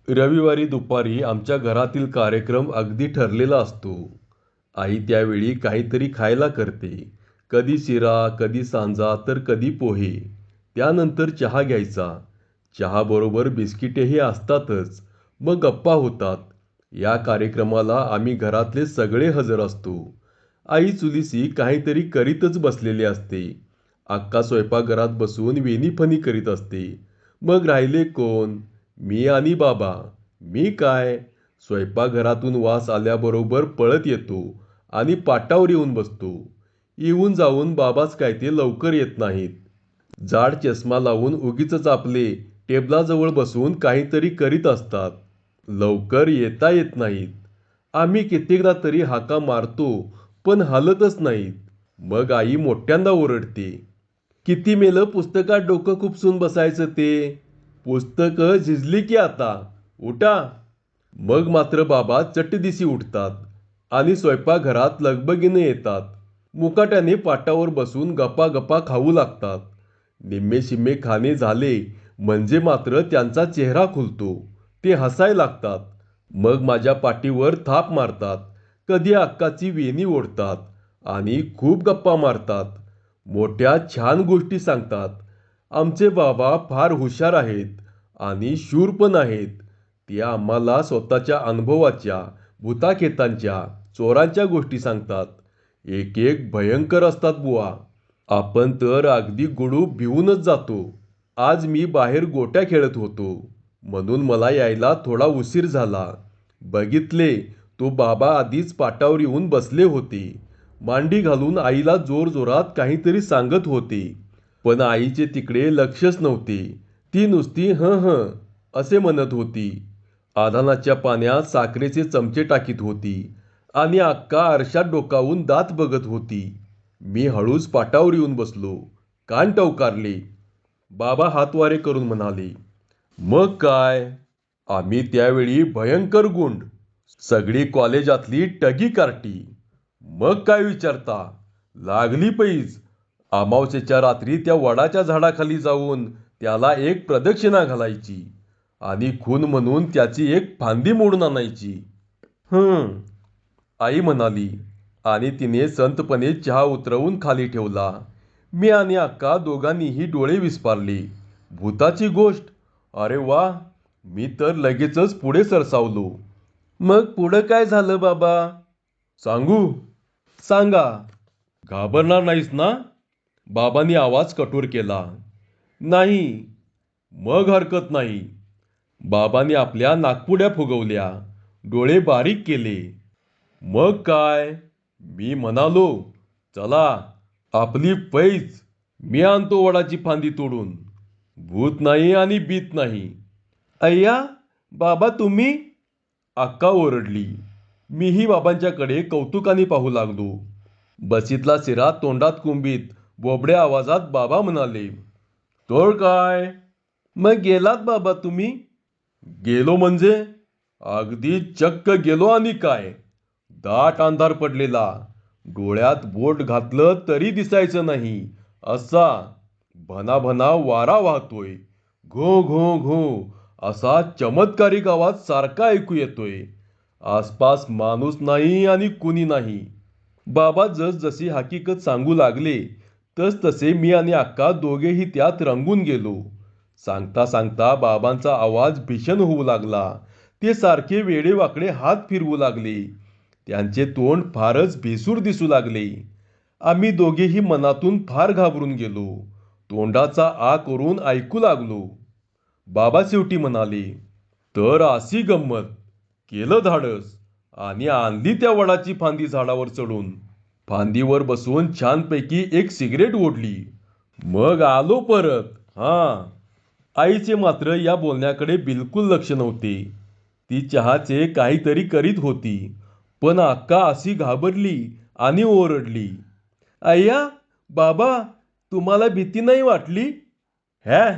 रविवारी दुपारी आमच्या घरातील कार्यक्रम अगदी ठरलेला असतो. आई त्यावेळी काहीतरी खायला करते. कधी शिरा, कधी सांजा तर कधी पोहे. त्यानंतर चहा घ्यायचा. चहाबरोबर बिस्किटेही असतातच. मग गप्पा होतात. या कार्यक्रमाला आम्ही घरातले सगळे हजर असतो. आई चुलीशी काहीतरी करीतच बसलेली असते. अक्का स्वयंपाकघरात बसून वेणीफणी करीत असते. मग राहिले कोण? मी आणि बाबा. मी काय, स्वयंपाकघरातून वास आल्याबरोबर पळत येतो आणि पाटावर येऊन बसतो. येऊन जाऊन बाबाच काय ते लवकर येत नाहीत. जाड चष्मा लावून उगीचच आपले टेबलाजवळ बसून काहीतरी करीत असतात. लवकर येता येत नाहीत. आम्ही कित्येकदा तरी हाका मारतो, पण हालतच नाहीत. मग आई मोठ्यांदा ओरडते. किती मेलं पुस्तकात डोकं खुपसून बसायचं ते. पुस्तकं झिजली की आता. उठा. मग मात्र बाबा चटदिशी उठतात आणि स्वयंपाकघरात लगबगीने येतात. मुकाट्याने पाटावर बसून गप्पा गप्पा खाऊ लागतात. निम्मे शिम्मे खाणे झाले म्हणजे मात्र त्यांचा चेहरा खुलतो. ते हसायला लागतात. मग माझ्या पाठीवर थाप मारतात. कधी अक्काची वेणी ओढतात आणि खूप गप्पा मारतात. मोठ्या छान गोष्टी सांगतात. आमचे बाबा फार हुशार आहेत आणि शूर पण आहेत. ते आम्हाला स्वतःच्या अनुभवाच्या, भूताखेतांच्या, चोरांच्या गोष्टी सांगतात. एक एक भयंकर असतात बुवा. आपण तर अगदी गुडूप भिवूनच जातो. आज मी बाहेर गोट्या खेळत होतो, म्हणून मला यायला थोडा उशीर झाला. बघितले तो बाबा आधीच पाटावर येऊन बसले होते. मांडी घालून आईला जोरजोरात काहीतरी सांगत होते. पण आईचे तिकडे लक्षच नव्हते. ती नुसती हं हं असे म्हणत होती. आधानाच्या पाण्यात साखरेचे चमचे टाकीत होती आणि अक्का आरशात डोकावून दात बघत होती. मी हळूच पाटावर येऊन बसलो. कान टवकारले. बाबा हातवारे करून म्हणाले, मग काय? आम्ही त्यावेळी भयंकर गुंड. सगळी कॉलेजातली टगी कार्टी. मग काय विचारता? लागली पैज. अमावस्येच्या रात्री त्या वडाच्या झाडाखाली जाऊन त्याला एक प्रदक्षिणा घालायची आणि खून म्हणून त्याची एक फांदी मोडून आणायची. आई म्हणाली आणि तिने संतपणे चहा उतरवून खाली ठेवला. मी आणि अक्का दोघांनीही डोळे विस्पारले. भूताची गोष्ट? अरे वा. मी तर लगेचच पुढे सरसावलो. मग पुढं काय झालं बाबा? सांगू? सांगा. घाबरणार नाहीस ना? बाबांनी आवाज कठोर केला. नाही. मग हरकत नाही. बाबांनी आपल्या नाकपुड्या फुगवल्या. डोळे बारीक केले. मग काय? मी म्हणालो, चला आपली पैज. मी आणतो वडाची फांदी तोडून. भूत नाही आणि बीत नाही. अय्या, बाबा तुम्ही? अक्का ओरडली. मीही बाबांच्याकडे कौतुकाने पाहू लागलो. बसीतला शिरा तोंडात कुंबीत बोबड्या आवाजात बाबा म्हणाले, तर काय? मग गेलात बाबा तुम्ही? गेलो म्हणजे? अगदी चक्क गेलो आणि काय. दाट अंधार पडलेला. डोळ्यात बोट घातलं तरी दिसायचं नाही असा. भनाभना वारा वाहतोय. घो घो घो असा चमत्कारिक आवाज सारखा ऐकू येतोय. आसपास माणूस नाही आणि कुणी नाही. बाबा जसजशी हकीकत सांगू लागले तसतसे मी आणि अक्का दोघेही त्यात रंगून गेलो. सांगता सांगता बाबांचा आवाज भीषण होऊ लागला. ते सारखे वेडेवाकडे हात फिरवू लागले. त्यांचे तोंड फारच भेसूर दिसू लागले. आम्ही दोघेही मनातून फार घाबरून गेलो. तोंडाचा आ करून ऐकू लागलो. बाबा शेवटी म्हणाले, तर अशी गंमत. केलं धाडस आणि आणली त्या वडाची फांदी झाडावर चढून. फांदीवर बसून छानपैकी एक सिगरेट ओढली. मग आलो परत. आईचे मात्र या बोलण्याकडे बिलकुल लक्ष नव्हते. ती चहाचे काहीतरी करीत होती. पण अक्का अशी घाबरली आणि ओरडली, अय्या, बाबा, तुम्हाला भीती नाही वाटली? हॅ?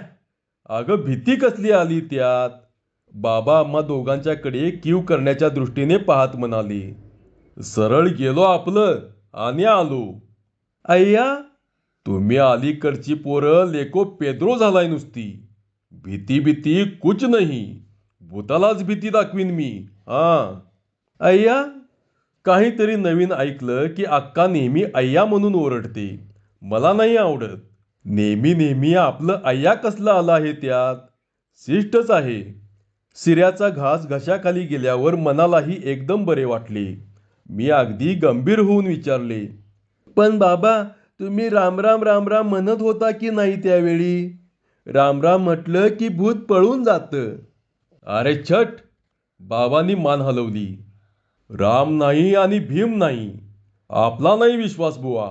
अगं भीती कसली आली त्यात? बाबा आम्हा दोघांच्याकडे कीव करण्याच्या दृष्टीने पाहत म्हणाले, सरळ गेलो आपलं आणि आलो. अय्या, तुम्ही अलीकडची पोरं लेको पेद्रो झालाय नुसती. भीती भीती कुछ नाही. भूतालाच भीती दाखवीन मी. हा. अय्या. काहीतरी नवीन ऐकलं की अक्का नेहमी अय्या म्हणून ओरडते. मला नाही आवडत. नेहमी नेहमी आपलं अय्या कसलं आलं आहे त्यात. शिष्टच आहे. शिऱ्याचा घास घशाखाली गेल्यावर मनालाही एकदम बरे वाटले. मी अगदी गंभीर होऊन विचारले, पण बाबा, तुम्ही रामराम रामराम म्हणत होता की नाही त्यावेळी? रामराम म्हटलं की भूत पळून जातं. अरे छट. बाबांनी मान हलवली. राम नाही आणि भीम नाही. आपला नाही विश्वास बुवा.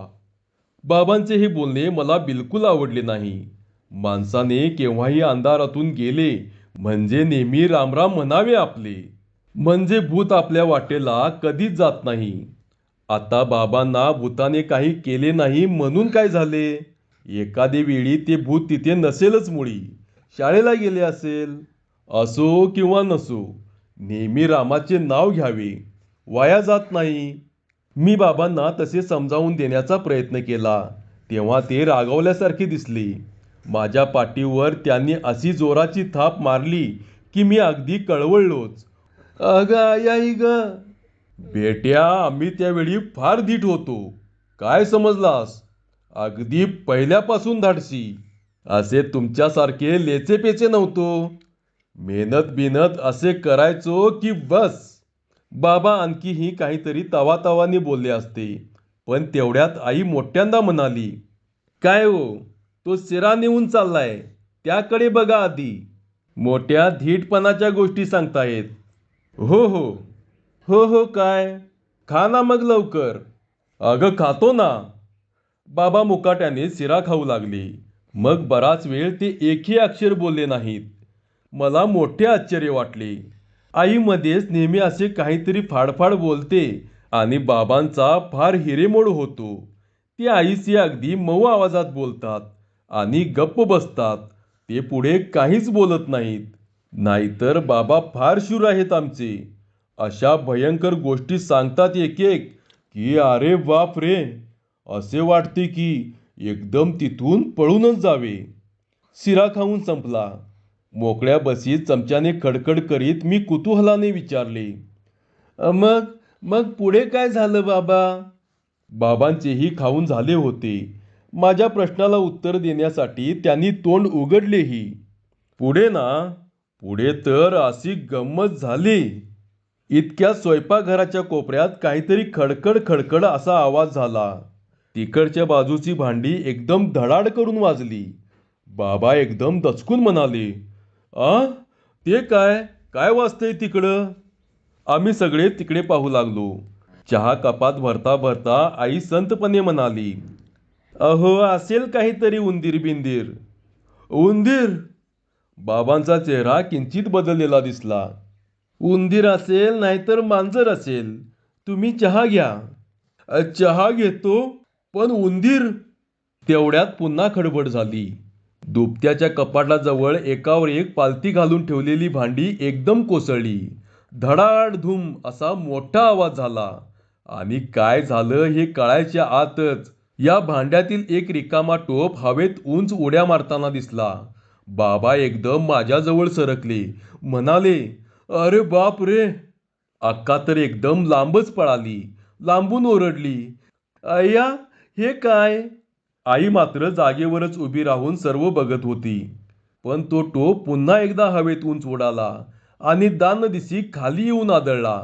बाबांचे हे बोलणे मला बिलकुल आवडले नाही. माणसाने केव्हाही अंधारातून गेले म्हणजे नेहमी रामराम म्हणावे आपले. म्हणजे भूत आपल्या वाटेला कधीच जात नाही. आता बाबांना भूताने काही केले नाही म्हणून काय झाले? एखादी वेळी ते भूत तिथे नसेलच मुळी. शाळेला गेले असेल. असो किंवा नसो, नेहमी रामाचे नाव घ्यावे. वाया जात नाही. मी बाबांना तसे समजावून देण्याचा प्रयत्न केला. तेव्हा ते रागावल्यासारखे दिसले. माझ्या पाठीवर त्यांनी अशी जोराची थाप मारली की मी अगदी कळवळलोच. अगं आई ग. बेट्या, आम्ही त्यावेळी फार धीट होतो. काय समजलास? अगदी पहिल्यापासून धाडसी. असे तुमच्यासारखे लेचेपेचे नव्हतो. मेहनत बिनत असे करायचो की बस. बाबा आणखीही काहीतरी तावातावाने बोलले असते, पण तेवढ्यात आई मोठ्यांदा म्हणाली, काय हो, तो शिरा नेऊन चाललाय, त्याकडे बघा आधी. मोठ्या धीटपणाच्या गोष्टी सांगतायत. हो हो. हो हो काय? खा ना मग लवकर. अगं खातो ना. बाबा मुकाट्याने शिरा खाऊ लागले. मग बराच वेळ ते एकही अक्षर बोलले नाहीत. मला मोठे आश्चर्य वाटले. आई मध्येच नेहमी असे काहीतरी फाडफाड बोलते आणि बाबांचा फार हिरेमोड होतो. ते आईशी अगदी मऊ आवाजात बोलतात आणि गप्प बसतात. ते पुढे काहीच बोलत नाहीत. नाहीतर बाबा फार शूर आहेत आमचे. अशा भयंकर गोष्टी सांगतात एक एक की अरे बाप रे. असे वाटते की एकदम तिथून पळूनच जावे. शिरा खाऊन संपला. मोकळ्या बसीत चमच्याने खडखड करीत मी कुतूहलाने विचारले, मग मग पुढे काय झालं बाबा? बाबांचेही खाऊन झाले होते. माझ्या प्रश्नाला उत्तर देण्यासाठी त्यांनी तोंड उघडलेही. पुढे ना, पुढे तर अशी गंमत झाली. इतक्या स्वयंपाकघराच्या कोपऱ्यात काहीतरी खडखड खडखड असा आवाज झाला. तिकडच्या बाजूची भांडी एकदम धडाड करून वाजली. बाबा एकदम दचकून म्हणाले, आ? ते काय? काय वाजतंय तिकडं? आम्ही सगळे तिकडे पाहू लागलो. चहा कपात भरता भरता आई संतपणे म्हणाली, अहो असेल काहीतरी उंदीर बिंदीर. उंदीर? बाबांचा चेहरा किंचित बदललेला दिसला. उंदीर असेल नाहीतर मांजर असेल. तुम्ही चहा घ्या. चहा घेतो, पण उंदीर? तेवढ्यात पुन्हा खडबड झाली. दुपत्याच्या कपाटाजवळ एकावर एक पालथी घालून ठेवलेली भांडी एकदम कोसळली. धडाड धूम असा मोठा आवाज झाला. आणि काय झालं हे कळायच्या आतच या भांड्यातील एक रिकामा टोप हवेत उंच उड्या मारताना दिसला. बाबा एकदम माझ्याजवळ सरकले. म्हणाले, अरे बाप रे. अक्का तर एकदम लांबच पळाली. लांबून ओरडली, अय्या, हे काय? आई मात्र जागेवरच उभी राहून सर्व बघत होती. पण तो टोप पुन्हा एकदा हवेत उंच उडाला आणि दानदिशी खाली येऊन आदळला.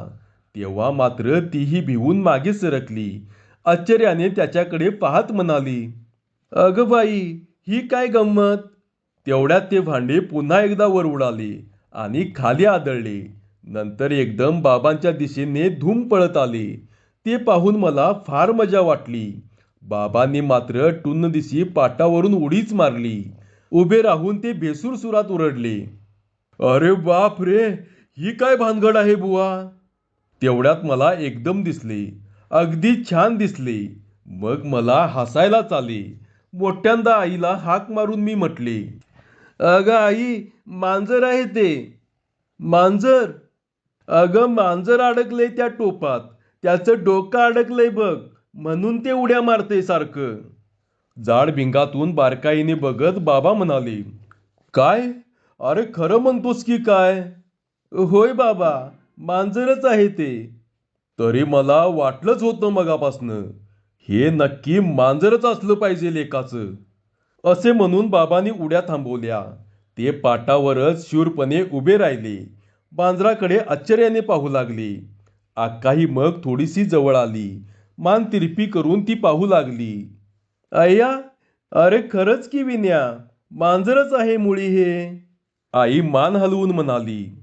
तेव्हा मात्र तीही भिवून मागे सरकली. आश्चर्याने त्याच्याकडे पाहत म्हणाली, अगं बाई, ही काय गंमत? तेवढ्यात ते भांडे पुन्हा एकदा वर उडाले आणि खाली आदळले. नंतर एकदम बाबांच्या दिशेने धूम पळत आले. ते पाहून मला फार मजा वाटली. बाबांनी मात्र टुन्न दिशी पाटावरून उडीच मारली. उभे राहून ते बेसूर सुरात ओरडले, अरे बाप रे, ही काय भानगड आहे बुवा? तेवढ्यात मला एकदम दिसले. अगदी छान दिसले. मग मला हसायलाच आले. मोठ्यांदा आईला हाक मारून मी म्हटले, अगं आई, मांजर आहे ते. मांजर? अगं मांजर अडकलंय त्या टोपात. त्याचं डोकं अडकलंय बघ, म्हणून ते उड्या मारते सारखं. जाड भिंगातून बारकाईने बघत बाबा म्हणाले, काय? अरे खरं म्हणतोस की काय? होय बाबा, मांजरच आहे ते. तरी मला वाटलंच होतं मगापासनं. हे नक्की मांजरच असलं पाहिजे लेकाचं. असे म्हणून बाबांनी उड्या थांबवल्या. ते पाटावरच शूरपणे उभे राहिले. मांजराकडे आश्चर्याने पाहू लागले. आक्काही मग थोडीशी जवळ आली. मान तिरपी करून ती पाहू लागली. अय्या, अरे खरंच की विन्या, मांजरच आहे मुळी हे. आई मान हलवून म्हणाली.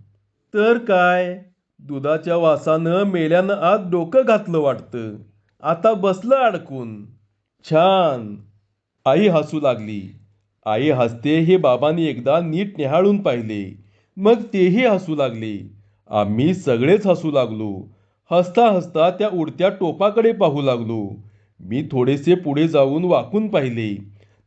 तर काय, दुधाच्या वासानं मेल्यानं आत डोकं घातलं वाटतं. आता बसलं अडकून. छान. आई हसू लागली. आई हसते हे बाबांनी एकदा नीट निहाळून पाहिले. मग तेही हसू लागले. आम्ही सगळेच हसू लागलो. हसता हसता त्या उडत्या टोपाकडे पाहू लागलो. मी थोडेसे पुढे जाऊन वाकून पाहिले.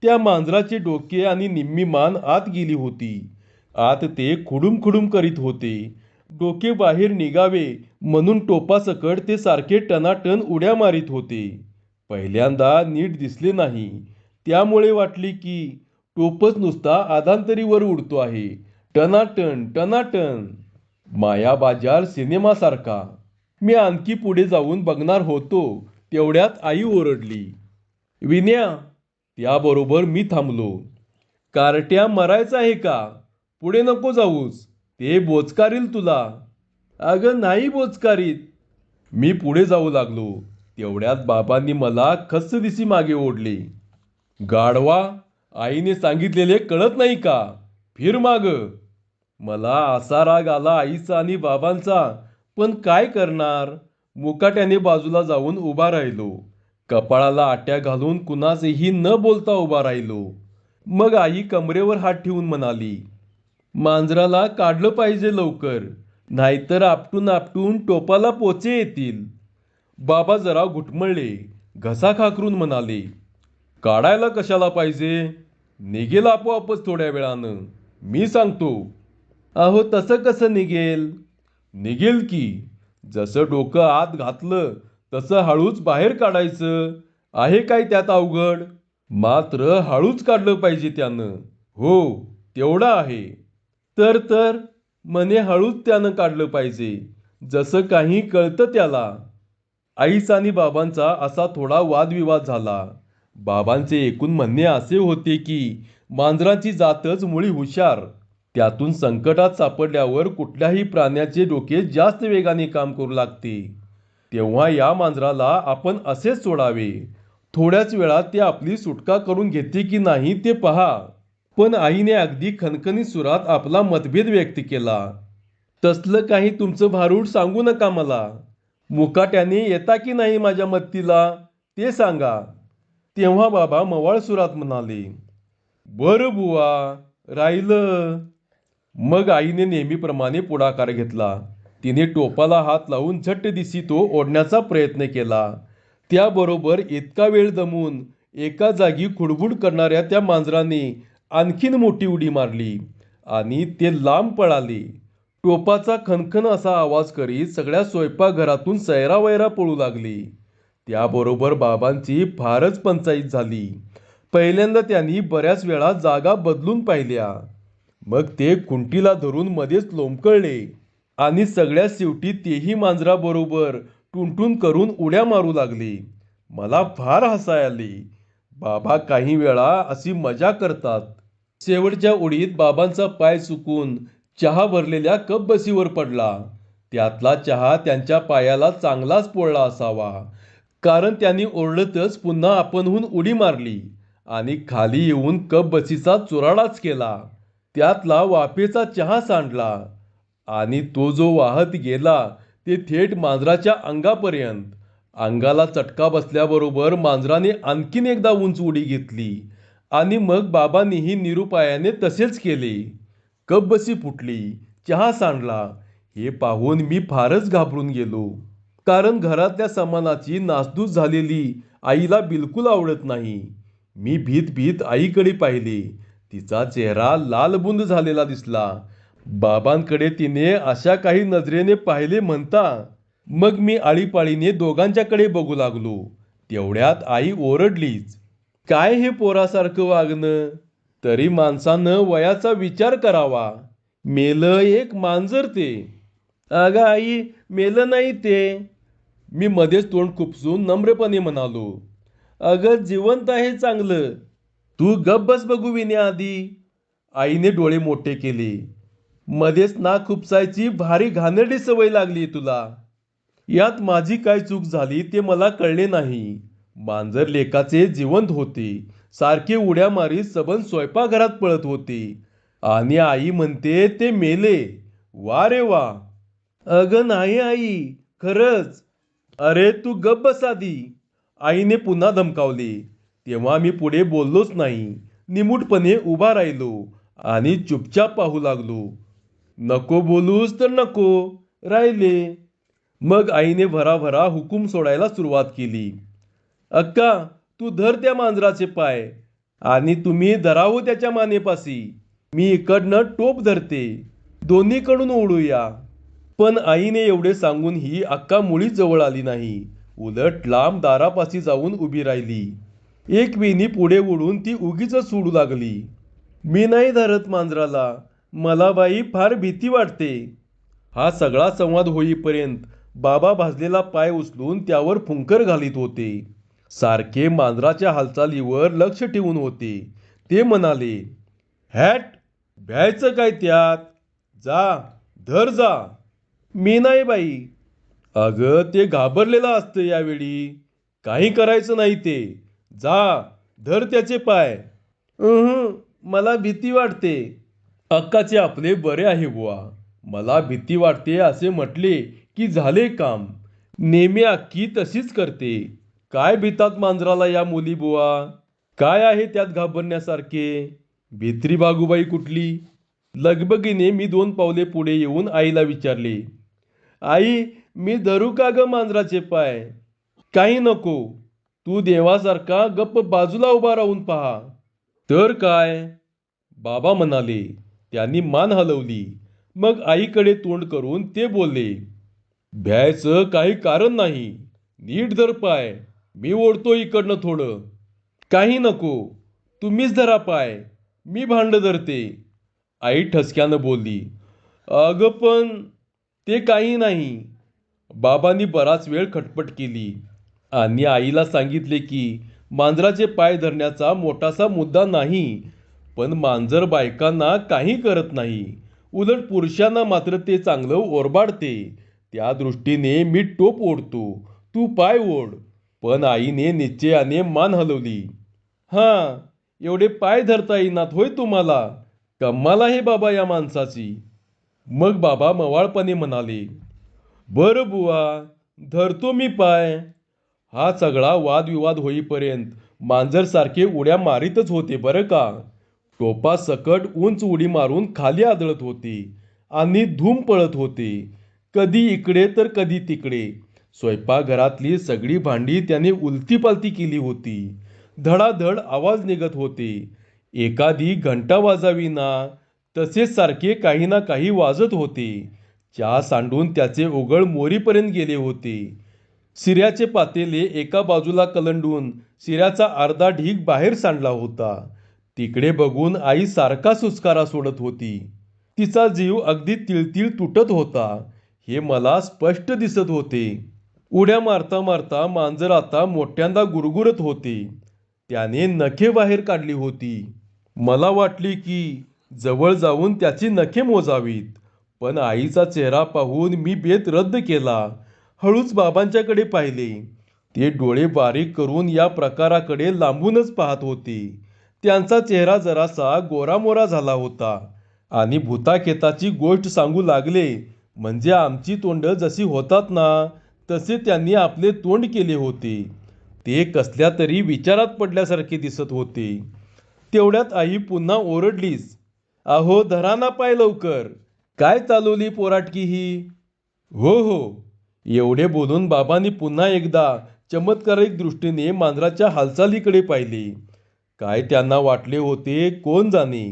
त्या मांजराचे डोके आणि निम्मी मान आत गेली होती. आत ते खुडूम खुडूम करीत होते. डोके बाहेर निघावे म्हणून टोपासकट ते सारखे टनाटन उड्या मारीत होते. पहिल्यांदा नीट दिसले नाही. त्यामुळे वाटले की टोपच नुसता आधांतरीवर उडतो आहे. टनाटन टनाटन. मायाबाजार सिनेमासारखा. मी आणखी पुढे जाऊन बघणार होतो तेवढ्यात आई ओरडली. विन्या. त्याबरोबर मी थांबलो. कार्ट्या मरायचं आहे का? पुढे नको जाऊस. ते बोचकारील तुला. अगं नाही बोचकारीत. मी पुढे जाऊ लागलो. तेवढ्यात बाबांनी मला खस्सदिशी मागे ओढले. गाढवा, आईने सांगितलेले कळत नाही का? फिर माग. मला असा राग आला आईचा आणि बाबांचा. पण काय करणार? मुकाट्याने बाजूला जाऊन उभा राहिलो. कपाळाला आट्या घालून कुणाचेही न बोलता उभा राहिलो. मग आई कमरेवर हात ठेवून म्हणाली, मांजराला काढलं पाहिजे लवकर, नाहीतर आपटून आपटून टोपाला पोचे येतील. बाबा जरा घुटमळले. घसा खाकरून म्हणाले, काढायला कशाला पाहिजे? निघेल आपोआपच थोड्या वेळानं. मी सांगतो. अहो तसं कसं निघेल? निघेल की. जसं डोकं आत घातलं तसं हळूच बाहेर काढायचं. आहे काय त्यात अवघड? मात्र हळूच काढलं पाहिजे त्यानं. हो, तेवढं आहे. तर मने हळूच त्यानं काढलं पाहिजे. जसं काही कळतं त्याला. आईचा आणि बाबांचा असा थोडा वादविवाद झाला. बाबांचे एकूण म्हणणे असे होते की मांजराची जातच मुळी हुशार. त्यातून संकटात सापडल्यावर कुठल्याही प्राण्याचे डोके जास्त वेगाने काम करू लागते. तेव्हा या मांजराला आपण असेच सोडावे. थोड्याच वेळात ते आपली सुटका करून घेते की नाही ते पहा. पण आईने अगदी खणखणीत सुरात आपला मतभेद व्यक्त केला. तसलं काही तुमचं भारूड सांगू नका मला. मुकाट्याने येता की नाही माझ्या मदतीला ते सांगा. तेव्हा बाबा मवाळ सुरात म्हणाले, बरं बुवा, राहिलं. मग आईने नेहमीप्रमाणे पुढाकार घेतला. तिने टोपाला हात लावून झट्टदिशी तो ओढण्याचा प्रयत्न केला. त्याबरोबर इतका वेळ दमून एका जागी खुडबुड करणाऱ्या त्या मांजराने आणखीन मोठी उडी मारली आणि ते लांब पळाले. टोपाचा खणखण असा आवाज करीत सगळ्या स्वयंपाकघरातून सैरावैरा पळू लागले. त्याबरोबर बाबांची फारच पंचाईत झाली. पहिल्यांदा त्यांनी बऱ्याच वेळा जागा बदलून पाहिल्या. मग ते खुंटीला धरून मध्येच लोंबकळले आणि सगळ्या शेवटी तेही मांजराबरोबर टुनटुन करून उड्या मारू लागले. मला फार हसाय आले. बाबा काही वेळा अशी मजा करतात. शेवटच्या उडीत बाबांचा पाय चुकून चहा भरलेल्या कपबशीवर पडला. त्यातला चहा त्यांच्या पायाला चांगलाच पोळला असावा. कारण त्यांनी ओरडतच पुन्हा आपणहून उडी मारली आणि खाली येऊन कपबशीचा चुराडाच केला. त्यातला वाफेचा चहा सांडला आणि तो जो वाहत गेला ते थेट मांजराच्या अंगापर्यंत. अंगाला चटका बसल्याबरोबर मांजराने आणखीन एकदा उंच उडी घेतली आणि मग बाबांनीही निरुपायाने तसेच केले. कपबशी फुटली, चहा सांडला. हे पाहून मी फारच घाबरून गेलो. कारण घरातल्या सामानाची नासधूस झालेली आईला बिलकुल आवडत नाही. मी भीत भीत आईकडे पाहिले. तिचा चेहरा लालबुंद झालेला दिसला. बाबांकडे तिने अशा काही नजरेने पाहिले म्हणता. मग मी आळीपाळीने दोघांच्याकडे बघू लागलो. तेवढ्यात आई ओरडलीच, काय हे पोरासारखं वागणं? तरी माणसानं वयाचा विचार करावा. मेलं एक मांजर ते. अगं आई, मेलं नाही ते. मी मध्येच तोंड खुपसून नम्रपणे म्हणालो. अगं जिवंत आहे चांगलं. तू गप्प बस बघू विण्याआधी. आईने डोळे मोठे केले. मध्येच नाक खुपसायची भारी घाणेरडी सवय लागली तुला. यात माझी काय चूक झाली ते मला कळले नाही. मांजर लेकाचे जिवंत होते. सारखे उड्या मारीत सबंध स्वयंपाकघरात पळत होते. आणि आई म्हणते ते मेले. वा रे वा. अगं नाही आई, खरंच. अरे तू गप्प बस आधी. आईने पुन्हा धमकावले. तेव्हा मी पुढे बोललोच नाही. निमूटपणे उभा राहिलो आणि चुपचाप पाहू लागलो. नको बोलूस तर नको. राहिले. मग आईने भराभरा हुकूम सोडायला सुरुवात केली. अक्का, तू धर त्या मांजराचे पाय आणि तुम्ही धरावं त्याच्या मानेपाशी. मी इकडनं टोप धरते. दोन्हीकडून ओढूया. पण आईने एवढे सांगूनही अक्का मुळीच जवळ आली नाही. उलट लांब दारापाशी जाऊन उभी राहिली. एक वेणी पुढे ओढून ती उगीच सोडू लागली. मी नाही धरत मांजराला. मला बाई फार भीती वाटते. हा सगळा संवाद होईपर्यंत बाबा भाजलेला पाय उचलून त्यावर फुंकर घालीत होते. सारखे मांजराच्या हालचालीवर लक्ष ठेवून होते. ते म्हणाले, हॅट, भ्यायचं काय त्यात? जा, धर जा. मी नाही बाई. अगं ते घाबरलेलं असतं यावेळी. काही करायचं नाही ते. जा, धर त्याचे पाय. मला भीती वाटते. अक्काचे आपले बरे आहे बुवा. मला भीती वाटते असे म्हटले की झाले काम. नेहमी अक्की तशीच करते. काय भितात मांजराला या मुली बुवा? काय आहे त्यात घाबरण्यासारखे? भित्री बागूबाई कुठली? लगबगीने मी 2 पावले पुढे येऊन आईला विचारले. आई, मी धरू का ग मांजराचे पाय? काही नको. तू देवासारखा गप्प बाजूला उभा राहून पहा. तर काय? बाबा म्हणाले. त्यांनी मान हलवली. मग आईकडे तोंड करून ते बोलले. भ्यायचं काही कारण नाही. नीट धर पाय. मी ओढतो इकडनं थोडं. काही नको. तुम्हीच धरा पाय. मी भांड धरते. आई ठसक्यानं बोलली. अगं पण ते काही नाही. बाबांनी बराच वेळ खटपट केली आणि आईला सांगितले की मांजराचे पाय धरण्याचा मोठासा मुद्दा नाही. पण मांजर बायकांना काही करत नाही. उलट पुरुषांना मात्र ते चांगलं ओरबाडते. त्या दृष्टीने मी टोप ओढतो. तू पाय ओढ. पण आईने निश्चयाने मान हलवली. हां, एवढे पाय धरता येईनात होय तुम्हाला? कमाल आहे बाबा या माणसाची. मग बाबा मवाळपणे म्हणाले. बरं बुवा, धरतो मी पाय. हा सगळा वादविवाद होईपर्यंत मांजर सारखे उड्या मारीतच होते बरं का. टोपासकट उंच उडी मारून खाली आदळत होते आणि धूम पळत होते. कधी इकडे तर कधी तिकडे. स्वयंपाकघरातली सगळी भांडी त्याने उलतीपालती केली होती. धडाधड आवाज निघत होते. एखादी घंटा वाजावी ना, तसेच सारखे काही ना काही वाजत होते. चहा सांडून त्याचे ओघळ मोरीपर्यंत गेले होते. शिऱ्याचे पातेले एका बाजूला कलंडून शिऱ्याचा अर्धा ढीग बाहेर सांडला होता. तिकडे बघून आई सारखा सुस्कारा सोडत होती. तिचा जीव अगदी तिळतिळ तुटत होता. हे मला स्पष्ट दिसत होते. उड्या मारता मारता मांजर आता मोठ्यांदा गुरगुरत होते. त्याने नखे बाहेर काढली होती. मला वाटले की जवळ जाऊन त्याची नखे मोजावीत. पण आईचा चेहरा पाहून मी बेत रद्द केला. हळूच बाबांच्याकडे पाहिले. ते डोळे बारीक करून या प्रकाराकडे लांबूनच पाहत होते. त्यांचा चेहरा जरासा गोरामोरा झाला होता आणि भूताखेताची गोष्ट सांगू लागले म्हणजे आमची तोंड जशी होतात ना, तसे त्यांनी आपले तोंड केले होते. ते कसल्या तरी विचारात पडल्यासारखे दिसत होते. तेवढ्यात आई पुन्हा ओरडलीच. अहो धरा ना पाय लवकर. काय चालवली पोराटकी ही? हो हो. एवढे बोलून बाबांनी पुन्हा एकदा चमत्कारिक दृष्टीने मांजराच्या हालचालीकडे पाहिले. काय त्यांना वाटले होते कोण जाणे,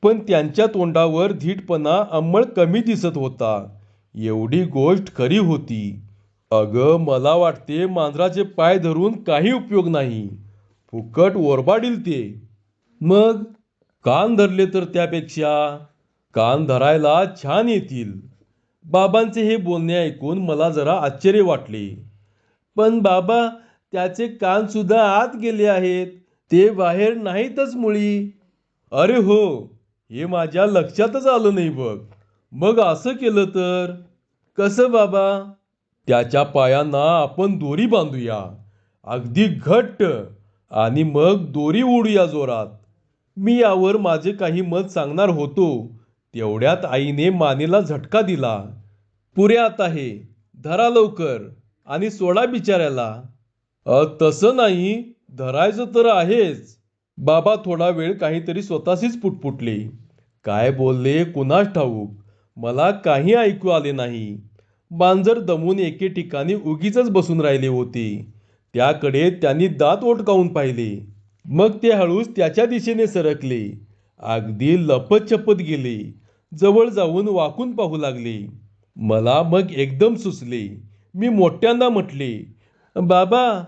पण त्यांच्या तोंडावर धीटपणा अंमळ कमी दिसत होता. एवढी गोष्ट खरी होती. अगं मला वाटते मांजराचे पाय धरून काही उपयोग नाही. फुकट ओरबाडील ते. मग कान धरले तर त्यापेक्षा? कान धरायला छान येतील. बाबांचे हे बोलणे ऐकून मला जरा आश्चर्य वाटले. पण बाबा, त्याचे कान सुद्धा आत गेले आहेत, ते बाहेर नाहीतच मुळी. अरे हो, हे माझ्या लक्षातच आलं नाही बघ. मग असं केलं तर कसं बाबा? त्याच्या पायांना आपण दोरी बांधूया, अगदी घट्ट, आणि मग दोरी ओढूया जोरात. मी यावर माझे काही मत सांगणार होतो, तेवढ्यात आईने मानेला झटका दिला. पुऱ्यात आहे, धरा लवकर आणि सोडा बिचाऱ्याला. तसं नाही, धरायचं तर आहेच. बाबा थोडा वेळ काहीतरी स्वतःशीच पुटपुटले. काय बोलले कुणास ठाऊक, मला काही ऐकू आले नाही. मांजर दमून एके ठिकाणी उगीचच बसून राहिले होते. त्याकडे त्यांनी दात ओटकावून पाहिले. मग ते हळूच त्याच्या दिशेने सरकले. अगदी लपत गेले. जवळ जाऊन वाकून पाहू लागले. मला मग एकदम सुचले. मी मोठ्यांदा म्हटले, बाबा.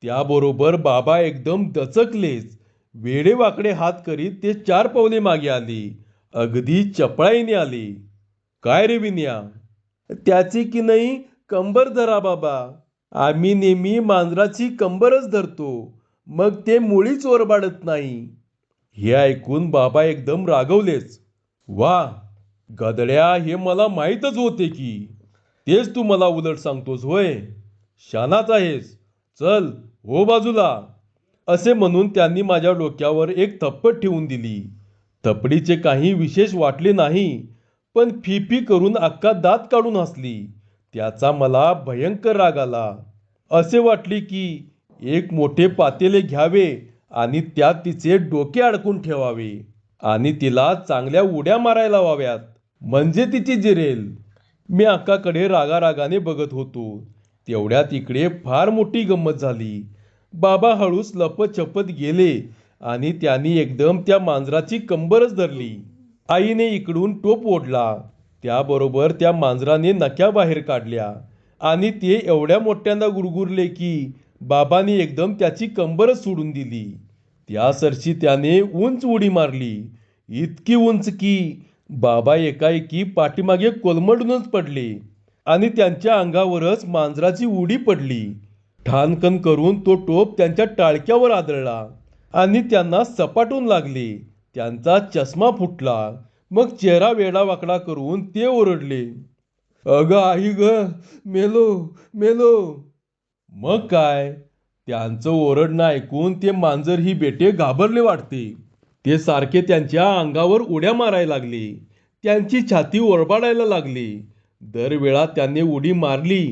त्याबरोबर बाबा एकदम दचकलेच. वेडेवाकडे हात करीत ते 4 पावले मागे आले. अगदी चपळाईने आले. काय रे विनया? त्याची की नाही कंबर धरा बाबा. आम्ही नेहमी मांजराची कंबरच धरतो, मग ते मुळीच ओरबाडत नाही. हे ऐकून बाबा एकदम रागवलेच. वा गधड्या, हे मला माहीतच होते की. तेच तू मला उलट सांगतोस होय? शानाच आहेस. चल हो बाजूला. असे म्हणून त्यांनी माझ्या डोक्यावर एक थप्पड ठेवून दिली. थपडीचे काही विशेष वाटले नाही, पण फी करून अक्का दात काढून हसली. त्याचा मला भयंकर राग आला. असे वाटले की एक मोठे पातेले घ्यावे आणि त्यात तिचे डोके अडकून ठेवावे आणि तिला चांगल्या उड्या मारायला लावाव्यात, म्हणजे तिची जिरेल. मी अक्काकडे रागारागाने बघत होतो. तेवढ्यात इकडे फार मोठी गंमत झाली. बाबा हळूच लपत गेले आणि त्यांनी एकदम त्या मांजराची कंबरच धरली. आईने इकडून टोप ओढला. त्याबरोबर त्या मांजराने नख्या बाहेर काढल्या आणि ते एवढ्या मोठ्यांदा गुरगुरले की बाबांनी एकदम त्याची कंबरच सोडून दिली. त्यासरशी त्याने उंच उडी मारली. इतकी उंच की बाबा एकाएकी पाठीमागे कोलमडूनच पडले आणि त्यांच्या अंगावरच मांजराची उडी पडली. ठाणकन करून तो टोप त्यांच्या टाळक्यावर आदळला आणि त्यांना सपाटून लागले. त्यांचा चष्मा फुटला. मग चेहरा वेडावाकडा करून ते ओरडले, अगं आई ग, मेलो मेलो. मग काय, त्यांचं ओरडणं ऐकून ते मांजर ही बेटे घाबरले वाटते. ते सारखे त्यांच्या अंगावर उड्या मारायला लागले. त्यांची छाती ओरबाडायला लागली. दरवेळा त्यांनी उडी मारली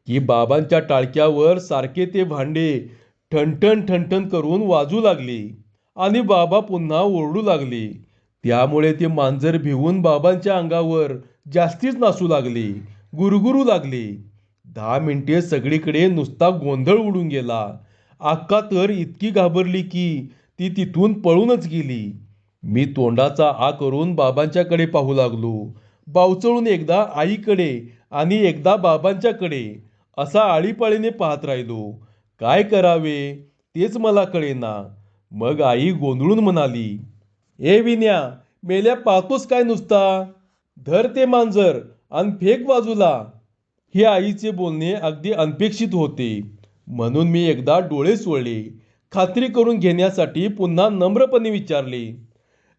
की बाबांच्या टाळक्यावर सारखे ते भांडे ठणठण ठणठण करून वाजू लागले आणि बाबा पुन्हा ओरडू लागले. त्यामुळे ते मांजर भिवून बाबांच्या अंगावर जास्तीच नाचू लागले, गुरगुरू लागले. 10 मिनिटे सगळीकडे नुसता गोंधळ उडून गेला. अक्का तर इतकी घाबरली की ती तिथून पळूनच गेली. मी तोंडाचा आ करून बाबांच्याकडे पाहू लागलो. बावचळून एकदा आईकडे आणि एकदा बाबांच्याकडे असा आळीपाळीने पाहत राहिलो. काय करावे तेच मला कळेना. मग आई गोंधळून म्हणाली, ए विन्या, मेल्या पाहतोस काय नुसता? धर ते मांजर आणि फेक बाजूला. हे आईचे बोलणे अगदी अनपेक्षित होते, म्हणून मी एकदा डोळे चोळले. खात्री करून घेण्यासाठी पुन्हा नम्रपणे विचारले,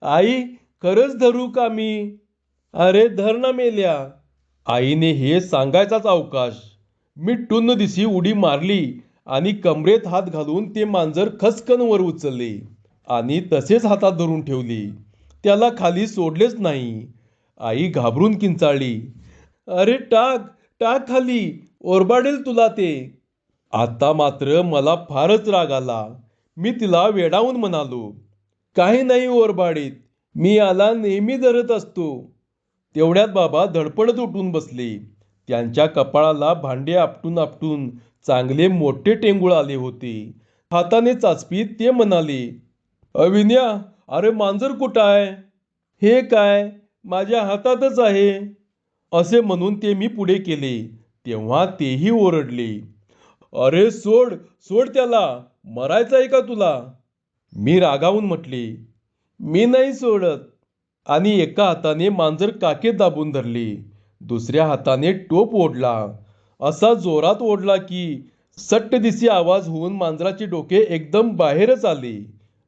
आई, खरंच धरू का मी? अरे धर ना मेल्या. आईने हे सांगायचाच अवकाश. मी टुन्न दिशी उडी मारली आणि कमरेत हात घालून ते मांजर खसकन वर उचलले आणि तसेच हातात धरून ठेवले. त्याला खाली सोडलेच नाही. आई घाबरून किंचाळली, अरे टाक टाक खाली, ओरबाडेल तुला ते. आता मात्र मला फारच राग आला. मी तिला वेडावून म्हणालो, काही नाही ओरबाडीत, मी याला नेहमी धरत असतो. तेवढ्यात बाबा धडपडत उठून बसले. त्यांच्या कपाळाला भांडे आपटून आपटून चांगले मोठे टेंगुळ आले होते. हाताने चाचपीत ते म्हणाले, अविन्या, अरे मांजर कुठं आहे? हे काय, माझ्या हातातच आहे. असे म्हणून ते मी पुढे केले तेव्हा तेही ओरडले, अरे सोड सोड त्याला, मरायचं आहे का तुला? मी रागावून म्हटले, मी नाही सोडत. आणि एका हाताने मांजर काखेत दाबून धरली, दुसऱ्या हाताने टोप ओढला. असा जोरात ओढला की सट्ट दिसी आवाज होऊन मांजराचे डोके एकदम बाहेरच आले.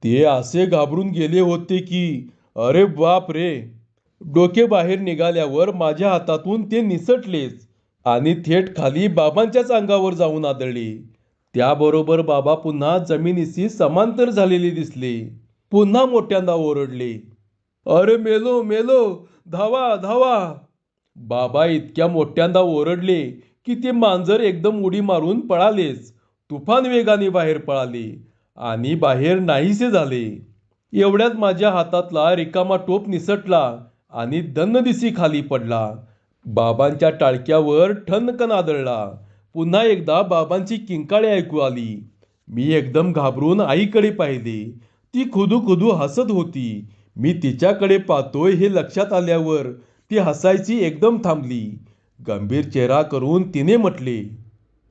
ते असे घाबरून गेले होते की अरे बाप रे. डोके बाहेर निघाल्यावर माझ्या हातातून ते निसटलेच आणि थेट खाली बाबांच्याच अंगावर जाऊन आदळले. त्याबरोबर बाबा पुन्हा जमिनीशी समांतर झालेले दिसले. पुन्हा मोठ्यांदा ओरडले, अरे मेलो मेलो, धावा धावा. बाबा इतक्या मोठ्यांदा ओरडले की ते मांजर एकदम उडी मारून पळालेच. तुफान वेगाने बाहेर पळाले आणि बाहेर नाहीसे झाले. एवढ्यात माझ्या हातातला रिकामा टोप निसटला आणि दन्नदिशी खाली पडला. बाबांच्या टाळक्यावर ठणकन आदळला. पुन्हा एकदा बाबांची किंकाळी ऐकू आली. मी एकदम घाबरून आईकडे पाहिले. ती खुदू खुदू हसत होती. मी तिच्याकडे पाहतोय हे लक्षात आल्यावर ती हसायची एकदम थांबली. गंभीर चेहरा करून तिने म्हटले,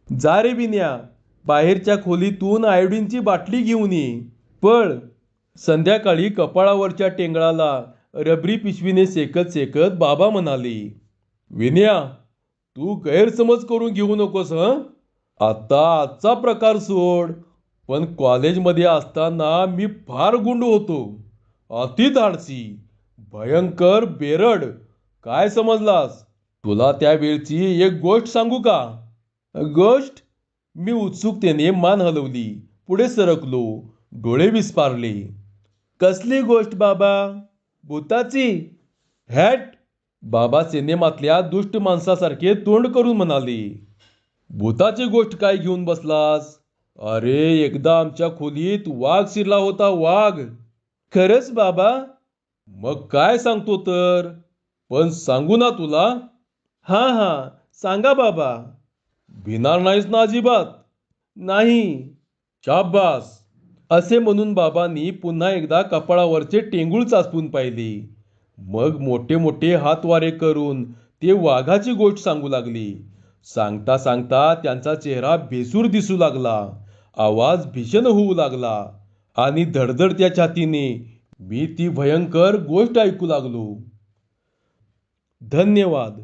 जा रे बिन्या, बाहेरच्या खोलीतून आयोडीनची बाटली घेऊन ये. पळ. संध्याकाळी कपाळावरच्या टेंगळाला रबरी पिशवीने शेकत शेकत बाबा म्हणाले, विन्या, तू गैरसमज करून घेऊ नकोस हं. आता आजचा प्रकार सोड, पण कॉलेजमध्ये असताना मी फार गुंड होतो. अति धाडसी, भयंकर बेरड. काय समजलास? तुला त्या वेळची एक गोष्ट सांगू का? गोष्ट? मी उत्सुकतेने मान हलवली. पुढे सरकलो. डोळे विस्पारले. कसली गोष्ट बाबा? भूताची? हॅट. बाबा सिनेमातल्या दुष्ट माणसासारखे तोंड करून म्हणाले, भूताची गोष्ट काय घेऊन बसलास? अरे एकदा आमच्या खोलीत वाघ शिरला होता, वाघ. खरंच बाबा? मग काय सांगतो तर. पण सांगू ना तुला? हां हां, सांगा बाबा. भिणार नाहीस ना अजिबात? नाही. शाब्बास. असे म्हणून बाबांनी पुन्हा एकदा कपाळावरचे टेंगूळ चाचपून पाहिले. मग मोठे मोठे हातवारे करून ते वाघाची गोष्ट सांगू लागली. सांगता सांगता त्यांचा चेहरा भेसूर दिसू लागला. आवाज भीषण होऊ लागला आणि धडधडत्या छातीने मी ती भयंकर गोष्ट ऐकू लागलो. धन्यवाद.